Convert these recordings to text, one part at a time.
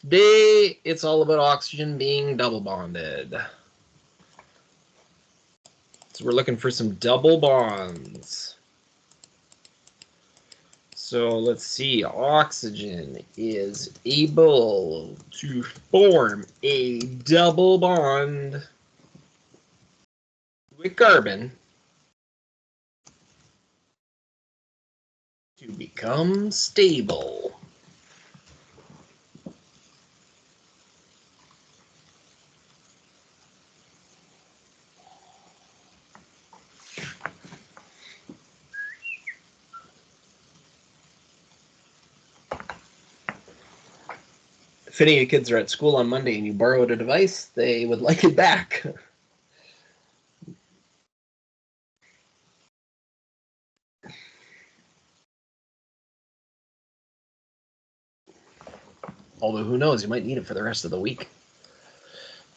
Today, it's all about oxygen being double bonded. So we're looking for some double bonds. So let's see, oxygen is able to form a double bond with carbon to become stable. If any of your kids are at school on Monday and you borrowed a device, they would like it back. Although who knows, you might need it for the rest of the week.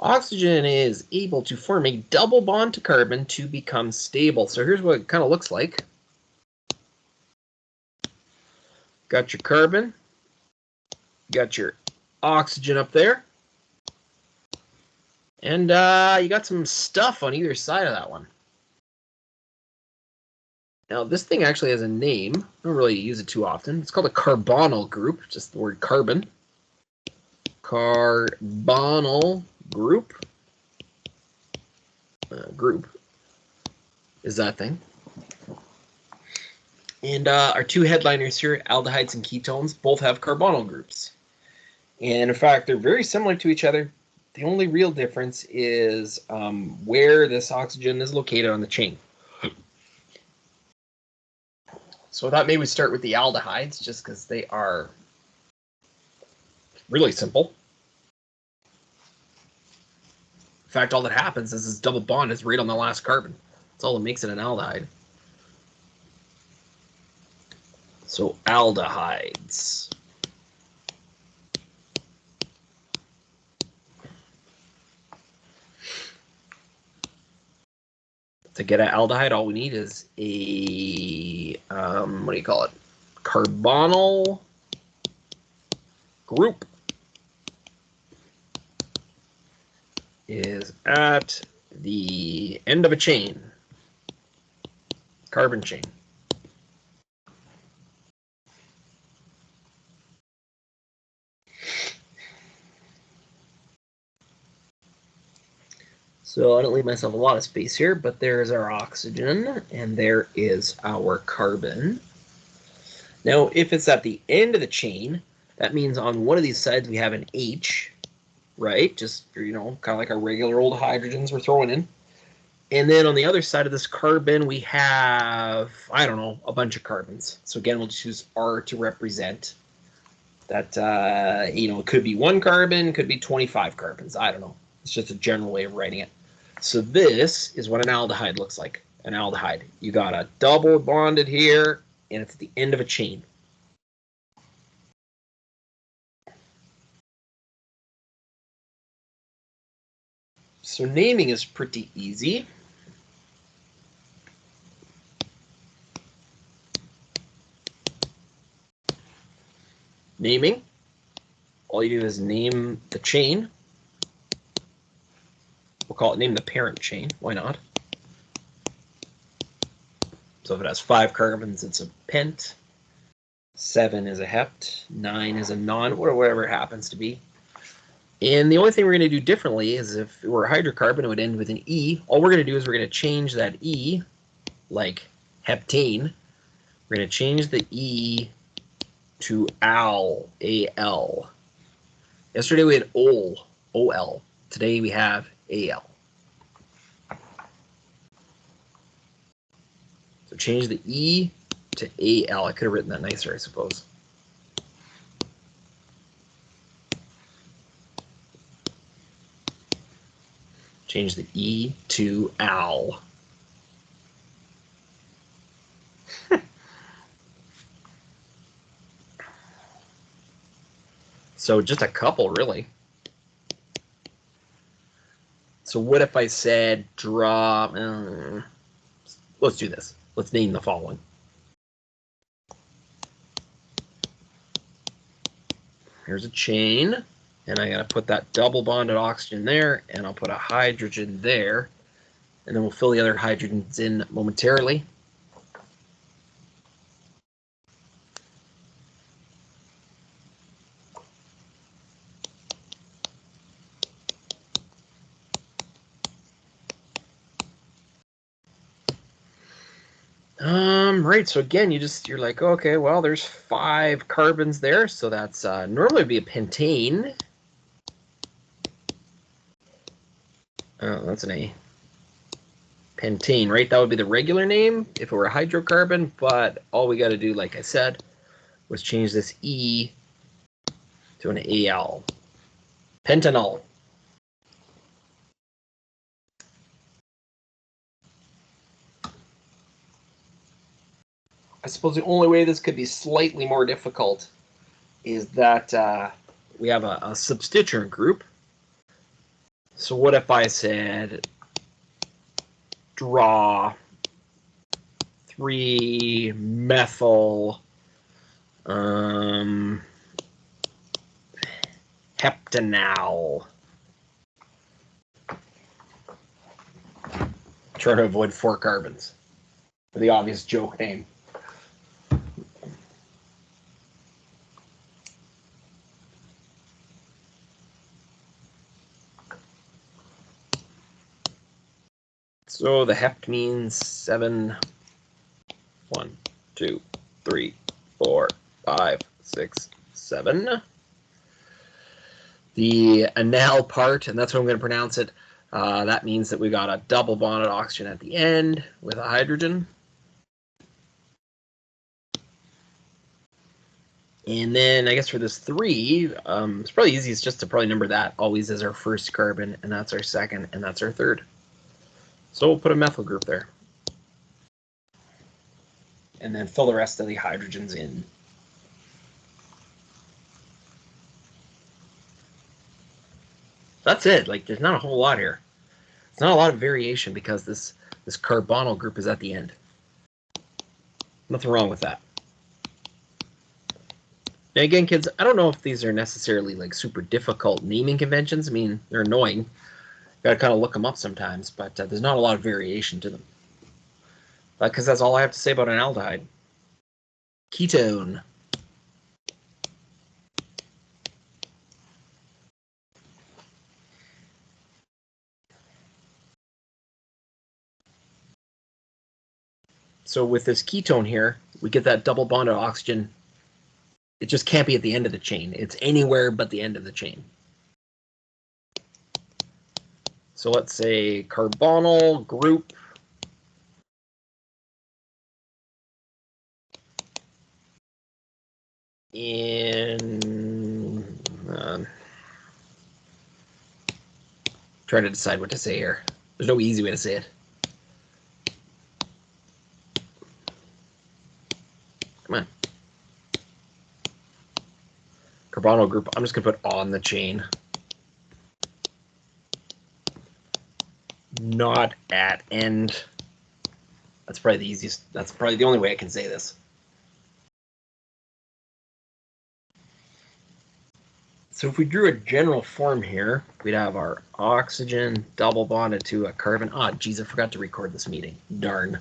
Oxygen is able to form a double bond to carbon to become stable. So here's what it kind of looks like. Got your carbon, got your oxygen up there, and you got some stuff on either side of that one. Now this thing actually has a name. I don't really use it too often. It's called a carbonyl group, just the word carbon. Carbonyl group. Group is that thing. And our two headliners here, aldehydes and ketones, both have carbonyl groups. And in fact, they're very similar to each other. The only real difference is where this oxygen is located on the chain. So I thought maybe we'd start with the aldehydes, just because they are really simple. In fact, all that happens is this double bond is right on the last carbon. That's all that makes it an aldehyde. So aldehydes. To get an aldehyde, all we need is a, what do you call it? Carbonyl group is at the end of a chain, carbon chain. So I don't leave myself a lot of space here, but there's our oxygen, and there is our carbon. Now, if it's at the end of the chain, that means on one of these sides we have an H, right? Just, you know, kind of like our regular old hydrogens we're throwing in. And then on the other side of this carbon, we have, I don't know, a bunch of carbons. So again, we'll just use R to represent that, you know, it could be 1 carbon, could be 25 carbons. I don't know. It's just a general way of writing it. So this is what an aldehyde looks like. An aldehyde. You got a double bonded here, and it's at the end of a chain. So naming is pretty easy. Naming, all you do is name the chain. We'll call it, name the parent chain. Why not? So if it has 5 carbons, it's a pent. 7 is a hept. 9 is a non, whatever it happens to be. And the only thing we're going to do differently is if it were a hydrocarbon, it would end with an E. All we're going to do is we're going to change that E, like heptane. We're going to change the E to al, A-L. Yesterday we had ol, O-L. Today we have A-L. So change the E to A-L. I could have written that nicer, I suppose. Change the E to al. So just a couple, really. So what if I said draw? Let's do this. Let's name the following. Here's a chain. And I got to put that double bonded oxygen there, and I'll put a hydrogen there. And then we'll fill the other hydrogens in momentarily. Right, so again, you're like, okay, well, there's 5 carbons there, so that's normally would be a pentane. Oh, that's an A. Pentane, right? That would be the regular name if it were a hydrocarbon, but all we got to do, like I said, was change this E to an Al. Pentanol. I suppose the only way this could be slightly more difficult is that we have a substituent group. So what if I said draw 3-methyl heptanal? Trying to avoid 4 carbons for the obvious joke name. So the hept means 7. 1, 2, 3, 4, 5, 6, 7. The anal part, and that's what I'm going to pronounce it, that means that we got a double bonded oxygen at the end with a hydrogen. And then I guess for this 3, it's probably easiest just to probably number that always as our first carbon, and that's our second, and that's our third. So we'll put a methyl group there. And then fill the rest of the hydrogens in. That's it. Like, there's not a whole lot here. It's not a lot of variation because this carbonyl group is at the end. Nothing wrong with that. Now again, kids, I don't know if these are necessarily like super difficult naming conventions. I mean, they're annoying. You gotta kind of look them up sometimes, but there's not a lot of variation to them. Because that's all I have to say about an aldehyde. Ketone. So with this ketone here, we get that double bonded oxygen. It just can't be at the end of the chain. It's anywhere but the end of the chain. So let's say carbonyl group in trying to decide what to say here. There's no easy way to say it. Come on. Carbonyl group, I'm just going to put on the chain. Not at end. That's probably the easiest. That's probably the only way I can say this. So if we drew a general form here, we'd have our oxygen double bonded to a carbon. Ah, geez, I forgot to record this meeting. Darn.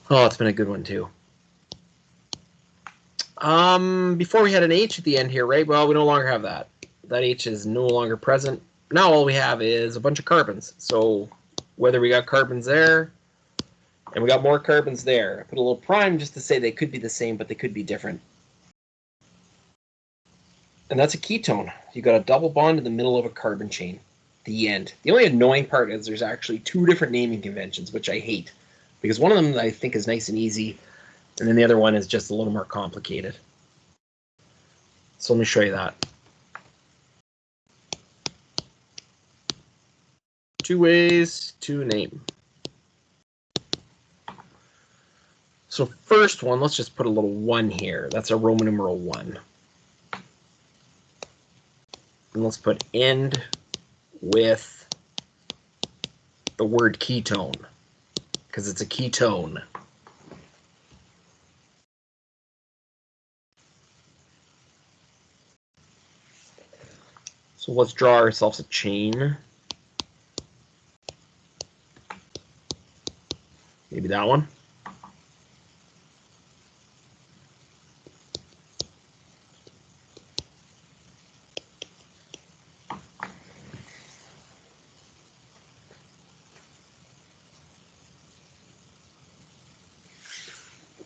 Oh, it's been a good one too. Before we had an H at the end here, right? Well, we no longer have that. That H is no longer present. Now all we have is a bunch of carbons. So whether we got carbons there, and we got more carbons there. I put a little prime just to say they could be the same, but they could be different. And that's a ketone. You got a double bond in the middle of a carbon chain. The end. The only annoying part is there's actually 2 different naming conventions, which I hate. Because one of them I think is nice and easy, and then the other one is just a little more complicated. So let me show you that. 2 ways to name. So first one, let's just put a little 1 here. That's a Roman numeral 1. And let's put end with the word ketone, because it's a ketone. So let's draw ourselves a chain. Maybe that one.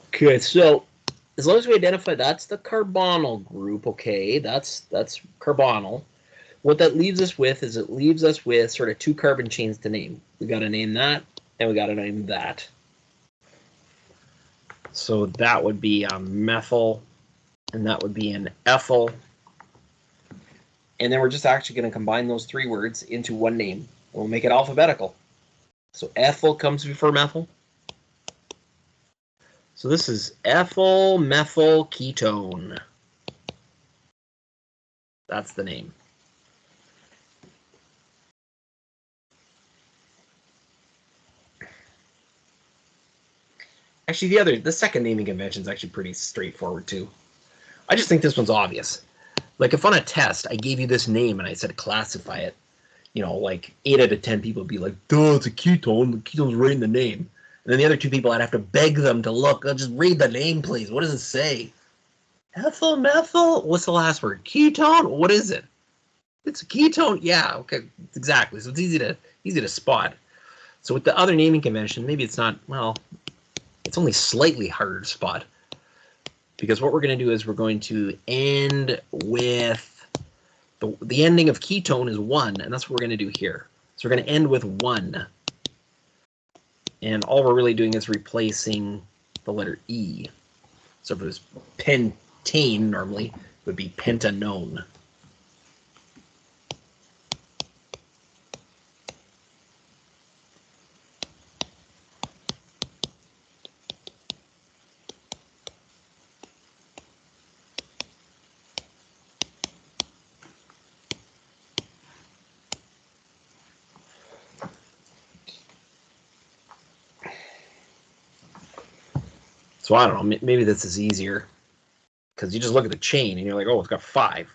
Okay, so as long as we identify that's the carbonyl group, okay, that's carbonyl. What that leaves us with is it leaves us with sort of two carbon chains to name. We got to name that, and we got to name that. So that would be a methyl, and that would be an ethyl. And then we're just actually going to combine those three words into one name. We'll make it alphabetical. So ethyl comes before methyl. So this is ethyl methyl ketone. That's the name. Actually, the second naming convention is actually pretty straightforward too. I just think this one's obvious. Like if on a test I gave you this name and I said classify it, like 8 out of 10 people would be like, duh, it's a ketone. The ketone's right in the name. And then the other 2 people, I'd have to beg them to look. Just read the name, please. What does it say? Ethyl, methyl? What's the last word? Ketone? What is it? It's a ketone? Yeah, okay, exactly. So it's easy to spot. So with the other naming convention, maybe it's not, well, it's only slightly harder to spot. Because what we're going to do is we're going to end with the ending of ketone is 1, and that's what we're going to do here. So we're going to end with 1. And all we're really doing is replacing the letter E. So if it was pentane normally, it would be pentanone. So I don't know, maybe this is easier because you just look at the chain and you're like, oh, it's got 5.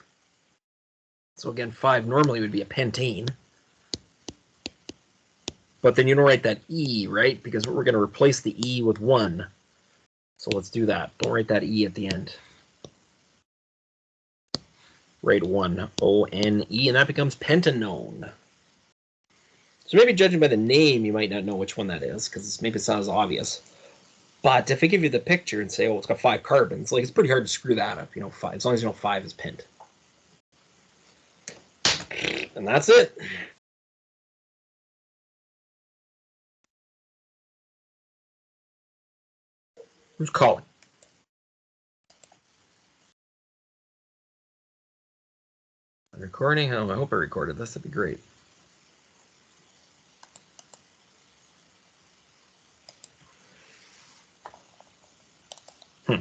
So again, 5 normally would be a pentane. But then you don't write that E, right? Because we're going to replace the E with 1. So let's do that. Don't write that E at the end. Write 1, O-N-E, and that becomes pentanone. So maybe judging by the name, you might not know which one that is because maybe it's not as obvious. But if I give you the picture and say, oh, it's got 5 carbons, like it's pretty hard to screw that up, 5, as long as you know 5 is pent. And that's it. Who's calling? Recording? I hope I recorded this. That'd be great.